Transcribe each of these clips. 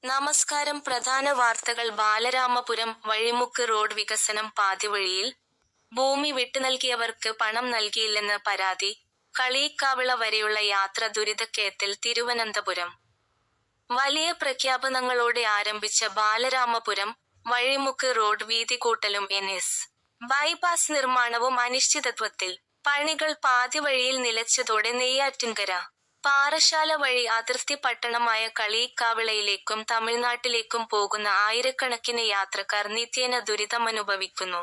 നമസ്കാരം. പ്രധാന വാർത്തകൾ. ബാലരാമപുരം വഴിമുക്ക് റോഡ് വികസനം പാതിവഴിയിൽ. ഭൂമി വിട്ടുനൽകിയവർക്ക് പണം നൽകിയില്ലെന്ന് പരാതി. കളിയിക്കാവിള വരെയുള്ള യാത്ര ദുരിതക്കയത്തിൽ. തിരുവനന്തപുരം വലിയ പ്രഖ്യാപനങ്ങളോടെ ആരംഭിച്ച ബാലരാമപുരം വഴിമുക്ക് റോഡ് വീതികൂട്ടലും എൻ.എസ്. ബൈപാസ് നിർമ്മാണവും അനിശ്ചിതത്വത്തിൽ. പണികൾ പാതിവഴിയിൽ നിലച്ചതോടെ നെയ്യാറ്റിൻകര പാറശാല വഴി അതിർത്തി പട്ടണമായ കളിയിക്കാവിളയിലേക്കും തമിഴ്നാട്ടിലേക്കും പോകുന്ന ആയിരക്കണക്കിന് യാത്രക്കാർ നിത്യേന ദുരിതമനുഭവിക്കുന്നു.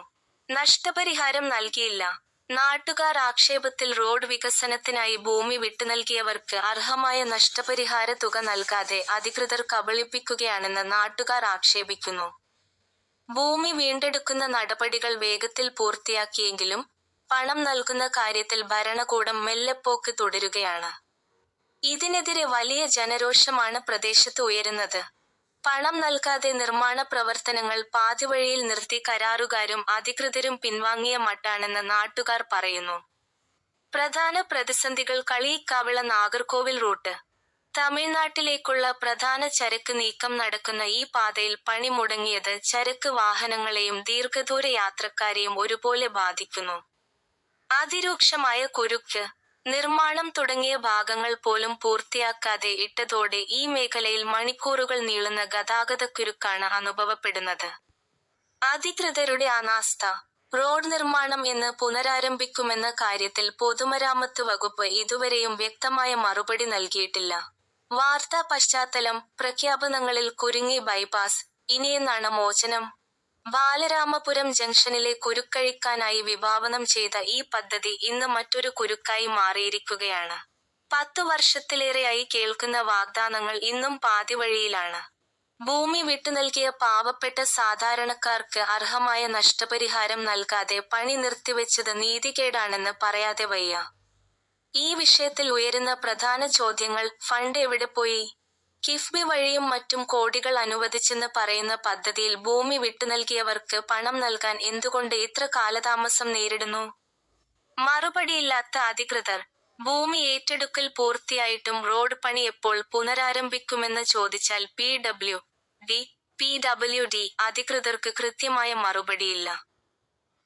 നഷ്ടപരിഹാരം നൽകിയില്ല. നാട്ടുകാർ ആക്ഷേപത്തിൽ. റോഡ് വികസനത്തിനായി ഭൂമി വിട്ടുനൽകിയവർക്ക് അർഹമായ നഷ്ടപരിഹാര തുക നൽകാതെ അധികൃതർ കബളിപ്പിക്കുകയാണെന്ന് നാട്ടുകാർ ആക്ഷേപിക്കുന്നു. ഭൂമി വീണ്ടെടുക്കുന്ന നടപടികൾ വേഗത്തിൽ പൂർത്തിയാക്കിയെങ്കിലും പണം നൽകുന്ന കാര്യത്തിൽ ഭരണകൂടം മെല്ലെപ്പോക്ക് തുടരുകയാണ്. ഇതിനെതിരെ വലിയ ജനരോഷമാണ് പ്രദേശത്ത് ഉയരുന്നത്. പണം നൽകാതെ നിർമ്മാണ പ്രവർത്തനങ്ങൾ പാതിവഴിയിൽ നിർത്തി കരാറുകാരും അധികൃതരും പിൻവാങ്ങിയ മട്ടാണെന്ന് നാട്ടുകാർ പറയുന്നു. പ്രധാന പ്രതിസന്ധികൾ. കളിയിക്കാവിള നാഗർകോവിൽ റൂട്ട്. തമിഴ്നാട്ടിലേക്കുള്ള പ്രധാന ചരക്ക് നീക്കം നടക്കുന്ന ഈ പാതയിൽ പണി മുടങ്ങിയത് ചരക്ക് വാഹനങ്ങളെയും ദീർഘദൂര യാത്രക്കാരെയും ഒരുപോലെ ബാധിക്കുന്നു. അതിരൂക്ഷമായ കുരുക്ക്. നിർമ്മാണം തുടങ്ങിയ ഭാഗങ്ങൾ പോലും പൂർത്തിയാക്കാതെ ഇട്ടതോടെ ഈ മേഖലയിൽ മണിക്കൂറുകൾ നീളുന്ന ഗതാഗതക്കുരുക്കാണ് അനുഭവപ്പെടുന്നത്. അധികൃതരുടെ അനാസ്ഥ. റോഡ് നിർമ്മാണം എന്ന് പുനരാരംഭിക്കുമെന്ന കാര്യത്തിൽ പൊതുമരാമത്ത് വകുപ്പ് ഇതുവരെയും വ്യക്തമായ മറുപടി നൽകിയിട്ടില്ല. വാർത്താ പശ്ചാത്തലം. പ്രഖ്യാപനങ്ങളിൽ കുരുങ്ങി ബൈപാസ്. ഇനിയെന്നാണ് മോചനം? ബാലരാമപുരം ജംഗ്ഷനിലെ കുരുക്കഴിക്കാനായി വിഭാവനം ചെയ്ത ഈ പദ്ധതി ഇന്ന് മറ്റൊരു കുരുക്കായി മാറിയിരിക്കുകയാണ്. 10 വർഷത്തിലേറെയായി കേൾക്കുന്ന വാഗ്ദാനങ്ങൾ ഇന്നും പാതിവഴിയിലാണ്. ഭൂമി വിട്ടുനൽകിയ പാവപ്പെട്ട സാധാരണക്കാർക്ക് അർഹമായ നഷ്ടപരിഹാരം നൽകാതെ പണി നിർത്തിവെച്ചത് നീതികേടാണെന്ന് പറയാതെ വയ്യ. ഈ വിഷയത്തിൽ ഉയരുന്ന പ്രധാന ചോദ്യങ്ങൾ. ഫണ്ട് എവിടെ പോയി? കിഫ്ബി വഴിയും മറ്റും കോടികൾ അനുവദിച്ചെന്ന് പറയുന്ന പദ്ധതിയിൽ ഭൂമി വിട്ടുനൽകിയവർക്ക് പണം നൽകാൻ എന്തുകൊണ്ട് ഇത്ര കാലതാമസം നേരിടുന്നു? മറുപടിയില്ലാത്ത അധികൃതർ. ഭൂമി ഏറ്റെടുക്കൽ പൂർത്തിയായിട്ടും റോഡ് പണി എപ്പോൾ പുനരാരംഭിക്കുമെന്ന് ചോദിച്ചാൽ പി.ഡബ്ല്യു.ഡി അധികൃതർക്ക് കൃത്യമായ മറുപടിയില്ല.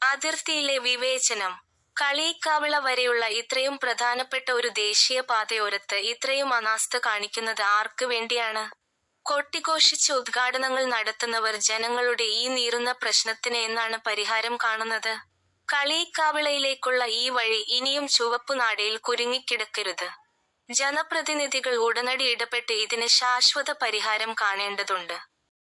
അതിർത്തിയിലെ വിവേചനം. കളിയിക്കാവിള വരെയുള്ള ഇത്രയും പ്രധാനപ്പെട്ട ഒരു ദേശീയപാതയോരത്ത് ഇത്രയും അനാസ്ഥ കാണിക്കുന്നത് ആർക്ക് വേണ്ടിയാണ്? കൊട്ടിഘോഷിച്ച് ഉദ്ഘാടനങ്ങൾ നടത്തുന്നവർ ജനങ്ങളുടെ ഈ നീറുന്ന പ്രശ്നത്തിന് എന്നാണ് പരിഹാരം കാണുന്നത്? കളിയിക്കാവിളയിലേക്കുള്ള ഈ വഴി ഇനിയും ചുവപ്പുനാടയിൽ കുരുങ്ങിക്കിടക്കരുത്. ജനപ്രതിനിധികൾ ഉടനടി ഇടപെട്ട് ഇതിന് ശാശ്വത പരിഹാരം കാണേണ്ടതുണ്ട്.